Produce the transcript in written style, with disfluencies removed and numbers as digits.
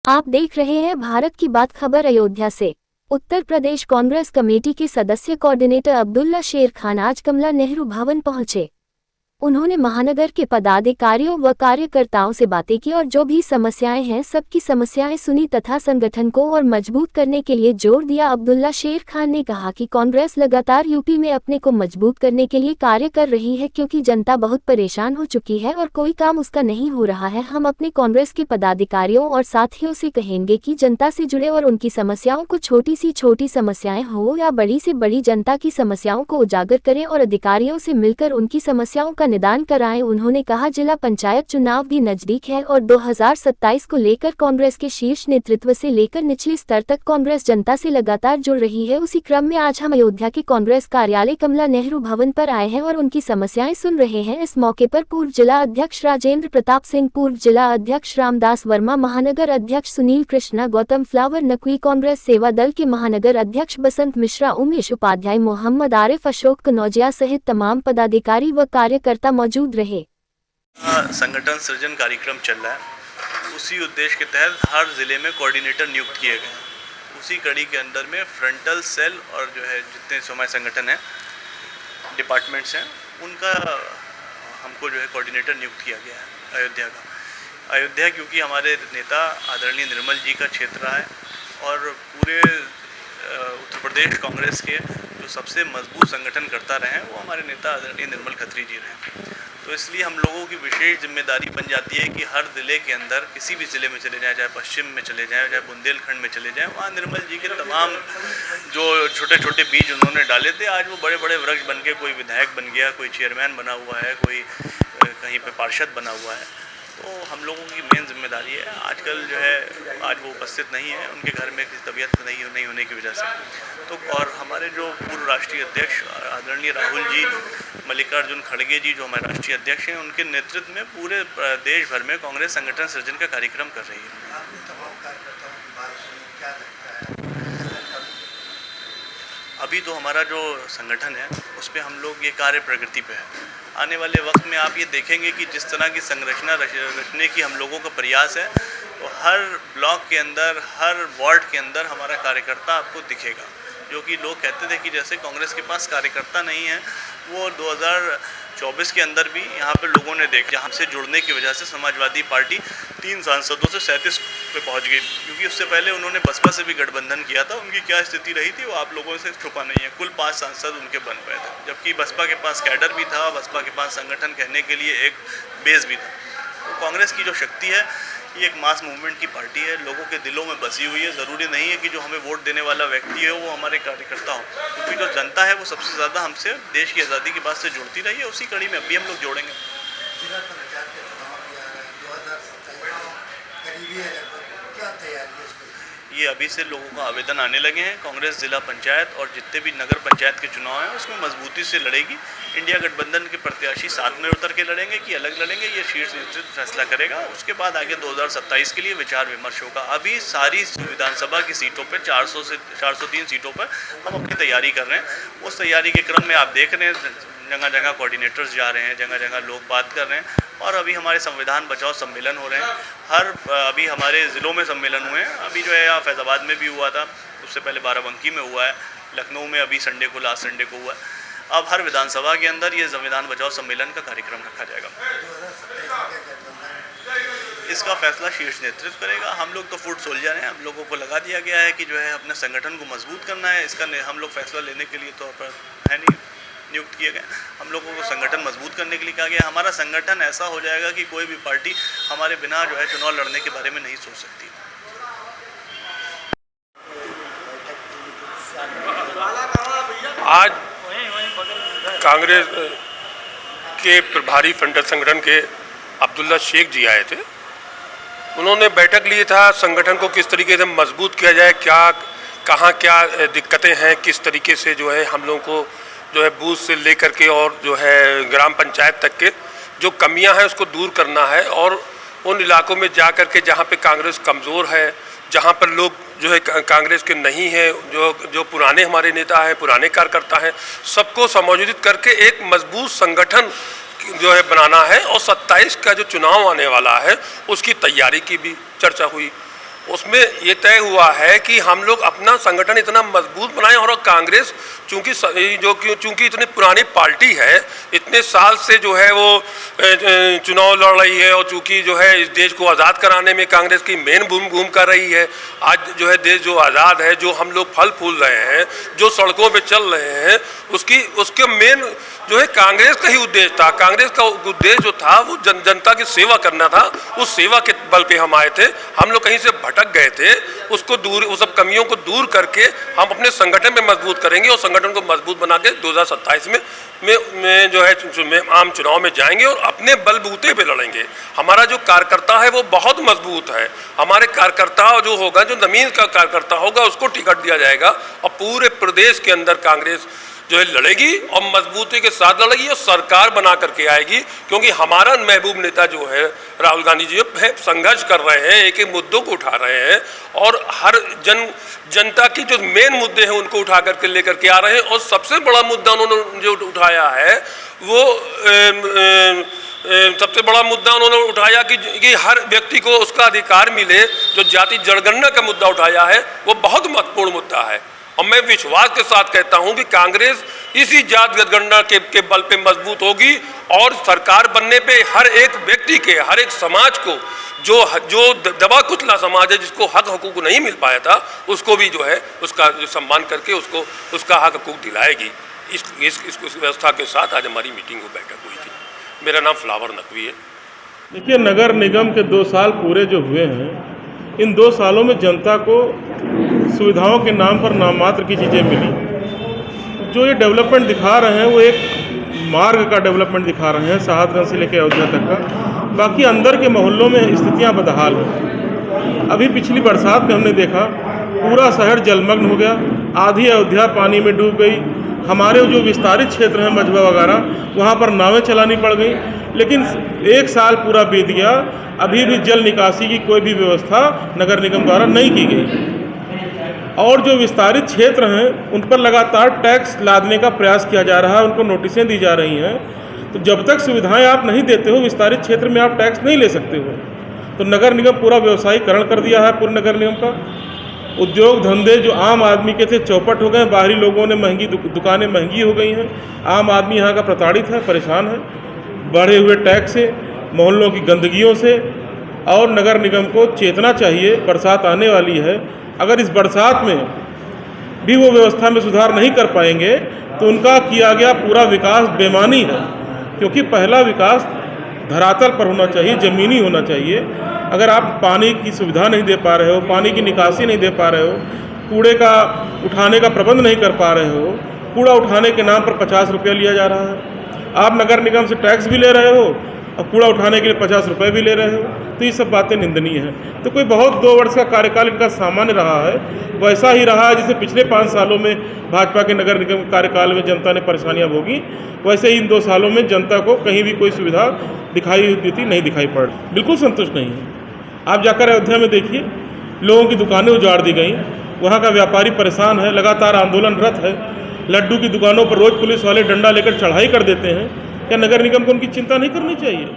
आप देख रहे हैं भारत की बात खबर अयोध्या से। उत्तर प्रदेश कांग्रेस कमेटी के सदस्य कोऑर्डिनेटर अब्दुल्ला शेर खान आज कमला नेहरू भवन पहुंचे। उन्होंने महानगर के पदाधिकारियों व कार्यकर्ताओं से बातें की और जो भी समस्याएं हैं सबकी समस्याएं सुनी तथा संगठन को और मजबूत करने के लिए जोर दिया। अब्दुल्ला शेर खान ने कहा कि कांग्रेस लगातार यूपी में अपने को मजबूत करने के लिए कार्य कर रही है, क्योंकि जनता बहुत परेशान हो चुकी है और कोई काम उसका नहीं हो रहा है। हम अपने कांग्रेस के पदाधिकारियों और साथियों से कहेंगे कि जनता से जुड़े और उनकी समस्याओं को, छोटी सी छोटी समस्याएं हो या बड़ी से बड़ी, जनता की समस्याओं को उजागर करें और अधिकारियों से मिलकर उनकी समस्याओं का निदान कराएं। उन्होंने कहा जिला पंचायत चुनाव भी नजदीक है और 2027 को लेकर कांग्रेस के शीर्ष नेतृत्व से लेकर निचले स्तर तक कांग्रेस जनता से लगातार जुड़ रही है। उसी क्रम में आज हम अयोध्या के कांग्रेस कार्यालय कमला नेहरू भवन पर आए हैं और उनकी समस्याएं सुन रहे हैं। इस मौके पर पूर्व जिला अध्यक्ष राजेंद्र प्रताप सिंह, पूर्व जिला अध्यक्ष रामदास वर्मा, महानगर अध्यक्ष सुनील कृष्णा, गौतम फ्लावर नकवी, कांग्रेस सेवा दल के महानगर अध्यक्ष बसंत मिश्रा, उमेश उपाध्याय, मोहम्मद आरिफ, अशोक कनौजिया सहित तमाम पदाधिकारी व कार्यकर्ता मौजूद रहे। संगठन सृजन कार्यक्रम चल रहा है। उसी उद्देश्य के तहत हर जिले में कोऑर्डिनेटर नियुक्त किए गए हैं। उसी कड़ी के अंदर में फ्रंटल सेल और जो है जितने हमारे संगठन हैं, डिपार्टमेंट्स हैं, उनका हमको जो है कोऑर्डिनेटर नियुक्त किया गया है अयोध्या का। अयोध्या क्योंकि हमारे नेता आदरणीय निर्मल जी का क्षेत्र रहा है और पूरे उत्तर प्रदेश कांग्रेस के जो सबसे मजबूत संगठन करता रहे हैं वो हमारे नेता आदरणीय निर्मल खत्री जी रहे। तो इसलिए हम लोगों की विशेष जिम्मेदारी बन जाती है कि हर ज़िले के अंदर, किसी भी ज़िले में चले जाएं, चाहे पश्चिम में चले जाएं, चाहे बुंदेलखंड में चले जाएं, वहाँ निर्मल जी के तमाम जो छोटे छोटे बीज उन्होंने डाले थे, आज वो बड़े बड़े वृक्ष बन के कोई विधायक बन गया, कोई चेयरमैन बना हुआ है, कोई कहीं पे पार्षद बना हुआ है। तो हम लोगों की मेन जिम्मेदारी है। आजकल जो है आज वो उपस्थित नहीं है, उनके घर में किसी तबीयत नहीं होने की वजह से। तो और हमारे जो पूर्व राष्ट्रीय अध्यक्ष आदरणीय राहुल जी, मल्लिकार्जुन खड़गे जी जो हमारे राष्ट्रीय अध्यक्ष हैं, उनके नेतृत्व में पूरे देश भर में कांग्रेस संगठन सृजन का कार्यक्रम कर रही है। अभी तो हमारा जो संगठन है उस पर हम लोग ये कार्य प्रगति पे है। आने वाले वक्त में आप ये देखेंगे कि जिस तरह की संरचना रचने की हम लोगों का प्रयास है, तो हर ब्लॉक के अंदर, हर वार्ड के अंदर हमारा कार्यकर्ता आपको दिखेगा। जो कि लोग कहते थे कि जैसे कांग्रेस के पास कार्यकर्ता नहीं है, वो 2024 के अंदर भी यहाँ पे लोगों ने देखा। हमसे जुड़ने की वजह से समाजवादी पार्टी 3 सांसदों से 37 पे पहुँच गई, क्योंकि उससे पहले उन्होंने बसपा से भी गठबंधन किया था। उनकी क्या स्थिति रही थी वो आप लोगों से छुपा नहीं है। कुल 5 सांसद उनके बन पाए थे, जबकि बसपा के पास कैडर भी था, बसपा के पास संगठन कहने के लिए एक बेस भी था। तो कांग्रेस की जो शक्ति है, ये एक मास मूवमेंट की पार्टी है, लोगों के दिलों में बसी हुई है। ज़रूरी नहीं है कि जो हमें वोट देने वाला व्यक्ति है वो हमारे कार्यकर्ता हो, क्योंकि जो जनता है वो सबसे ज़्यादा हमसे देश की आज़ादी के बाद से जुड़ती रही है। उसी कड़ी में अभी हम लोग जोड़ेंगे। ये अभी से लोगों का आवेदन आने लगे हैं। कांग्रेस जिला पंचायत और जितने भी नगर पंचायत के चुनाव हैं उसमें मजबूती से लड़ेगी। इंडिया गठबंधन के प्रत्याशी साथ में उतर के लड़ेंगे कि अलग लड़ेंगे, ये शीर्ष नेतृत्व फैसला करेगा। उसके बाद आगे 2027 के लिए विचार विमर्श होगा। अभी सारी विधानसभा की सीटों पर 400 से 403 सीटों पर हम अपनी तैयारी कर रहे हैं। उस तैयारी के क्रम में आप देख रहे हैं जगह जगह कोऑर्डिनेटर्स जा रहे हैं, जगह जगह लोग बात कर रहे हैं। और अभी हमारे संविधान बचाओ सम्मेलन हो रहे हैं। अभी हमारे ज़िलों में सम्मेलन हुए हैं। अभी जो है यहाँ फैज़ाबाद में भी हुआ था, उससे पहले बाराबंकी में हुआ है, लखनऊ में अभी संडे को, लास्ट संडे को हुआ है। अब हर विधानसभा के अंदर ये संविधान बचाओ सम्मेलन का कार्यक्रम रखा जाएगा। इसका फैसला शीर्ष नेतृत्व करेगा। हम लोग तो फुट सोल्जर हैं, हम लोगों को लगा दिया गया है कि जो है अपने संगठन को मजबूत करना है। इसका हम लोग फैसला लेने के लिए तो है नहीं नियुक्त किए गए। हम लोगों को संगठन मजबूत करने के लिए कहा गया। हमारा संगठन ऐसा हो जाएगा कि कोई भी पार्टी हमारे बिना जो है चुनाव लड़ने के बारे में नहीं सोच सकती। आज कांग्रेस के प्रभारी फ्रंटल संगठन के अब्दुल्ला शेख जी आए थे। उन्होंने बैठक ली था, संगठन को किस तरीके से मजबूत किया जाए, कहाँ क्या दिक्कतें हैं, किस तरीके से जो है हम लोगों को जो है बूथ से लेकर के और जो है ग्राम पंचायत तक के जो कमियां हैं उसको दूर करना है। और उन इलाकों में जा कर के जहाँ पे कांग्रेस कमज़ोर है, जहाँ पर लोग जो है कांग्रेस के नहीं हैं, जो पुराने हमारे नेता हैं, पुराने कार्यकर्ता हैं, सबको समायोजित करके एक मजबूत संगठन जो है बनाना है। और 27 का जो चुनाव आने वाला है उसकी तैयारी की भी चर्चा हुई। उसमें ये तय हुआ है कि हम लोग अपना संगठन इतना मजबूत बनाएं, और कांग्रेस चूंकि इतनी पुरानी पार्टी है, इतने साल से जो है वो चुनाव लड़ रही है, और चूंकि जो है इस देश को आज़ाद कराने में कांग्रेस की मेन भूमिका रही है। आज जो है देश जो आज़ाद है, जो हम लोग फल फूल रहे हैं, जो सड़कों पे चल रहे हैं, उसके मेन जो है कांग्रेस का ही उद्देश्य था। कांग्रेस का उद्देश्य जो था वो जनता की सेवा करना था। उस सेवा के बल पे हम आए थे। हम लोग कहीं से भटक गए थे, उस सब कमियों को दूर करके हम अपने संगठन में मजबूत करेंगे, और संगठन को मजबूत बना के 2027 में जो है आम चुनाव में जाएंगे और अपने बलबूते पे लड़ेंगे। हमारा जो कार्यकर्ता है वो बहुत मजबूत है। हमारे कार्यकर्ता जो होगा, जो जमीन का कार्यकर्ता होगा, उसको टिकट दिया जाएगा, और पूरे प्रदेश के अंदर कांग्रेस जो है लड़ेगी, और मजबूती के साथ लड़ेगी, और सरकार बना करके आएगी। क्योंकि हमारा महबूब नेता जो है राहुल गांधी जी है, संघर्ष कर रहे हैं, एक एक मुद्दों को उठा रहे हैं, और हर जनता की जो मेन मुद्दे हैं उनको उठा करके लेकर के आ रहे हैं। और सबसे बड़ा मुद्दा उन्होंने जो उठाया है वो सबसे बड़ा मुद्दा उन्होंने उठाया कि हर व्यक्ति को उसका अधिकार मिले। जो जाति जनगणना का मुद्दा उठाया है वो बहुत महत्वपूर्ण मुद्दा है, और मैं विश्वास के साथ कहता हूं कि कांग्रेस इसी जाति जनगणना के बल पे मजबूत होगी, और सरकार बनने पे हर एक व्यक्ति के, हर एक समाज को, जो दबा कुचला समाज है, जिसको हक हकूक नहीं मिल पाया था, उसको भी जो है उसका सम्मान करके उसको उसका हक हकूक दिलाएगी। इस व्यवस्था के साथ आज हमारी मीटिंग को बैठक हुई थी। मेरा नाम फ्लावर नकवी है। देखिए, नगर निगम के 2 साल पूरे जो हुए हैं, इन 2 सालों में जनता को सुविधाओं के नाम पर नाममात्र की चीज़ें मिली। जो ये डेवलपमेंट दिखा रहे हैं वो एक मार्ग का डेवलपमेंट दिखा रहे हैं, साहतगंज से लेकर अयोध्या तक का। बाकी अंदर के मोहल्लों में स्थितियां बदहाल हैं। अभी पिछली बरसात में हमने देखा पूरा शहर जलमग्न हो गया, आधी अयोध्या पानी में डूब गई। हमारे जो विस्तारित क्षेत्र हैं मझवा वगैरह, वहाँ पर नावें चलानी पड़ गई। लेकिन 1 साल पूरा बीत गया, अभी भी जल निकासी की कोई भी व्यवस्था नगर निगम द्वारा नहीं की गई। और जो विस्तारित क्षेत्र हैं उन पर लगातार टैक्स लादने का प्रयास किया जा रहा है, उनको नोटिसें दी जा रही हैं। तो जब तक सुविधाएं आप नहीं देते हो, विस्तारित क्षेत्र में आप टैक्स नहीं ले सकते हो। तो नगर निगम पूरा व्यवसायीकरण कर दिया है पूरे नगर निगम का। उद्योग धंधे जो आम आदमी के थे चौपट हो गए, बाहरी लोगों ने दुकानें महंगी हो गई हैं। आम आदमी यहाँ का प्रताड़ित है, परेशान है बढ़े हुए टैक्स से, मोहल्लों की गंदगियों से। और नगर निगम को चेतना चाहिए, बरसात आने वाली है। अगर इस बरसात में भी वो व्यवस्था में सुधार नहीं कर पाएंगे तो उनका किया गया पूरा विकास बेमानी है। क्योंकि पहला विकास धरातल पर होना चाहिए, ज़मीनी होना चाहिए। अगर आप पानी की सुविधा नहीं दे पा रहे हो, पानी की निकासी नहीं दे पा रहे हो, कूड़े का उठाने का प्रबंध नहीं कर पा रहे हो, कूड़ा उठाने के नाम पर 50 रुपया लिया जा रहा है। आप नगर निगम से टैक्स भी ले रहे हो और कूड़ा उठाने के लिए 50 रुपये भी ले रहे हो। तो ये सब बातें निंदनीय हैं। तो कोई बहुत 2 वर्ष का कार्यकाल इनका सामान्य रहा है, वैसा ही रहा है जैसे पिछले 5 सालों में भाजपा के नगर निगम कार्यकाल में जनता ने परेशानियां भोगी, वैसे ही इन 2 सालों में जनता को कहीं भी कोई सुविधा दिखाई देती नहीं दिखाई पड़ रही। बिल्कुल संतुष्ट नहीं है। आप जाकर अयोध्या में देखिए, लोगों की दुकानें उजाड़ दी गई, वहाँ का व्यापारी परेशान है, लगातार आंदोलनरत है। लड्डू की दुकानों पर रोज़ पुलिस वाले डंडा लेकर चढ़ाई कर देते हैं। क्या नगर निगम को उनकी चिंता नहीं करनी चाहिए?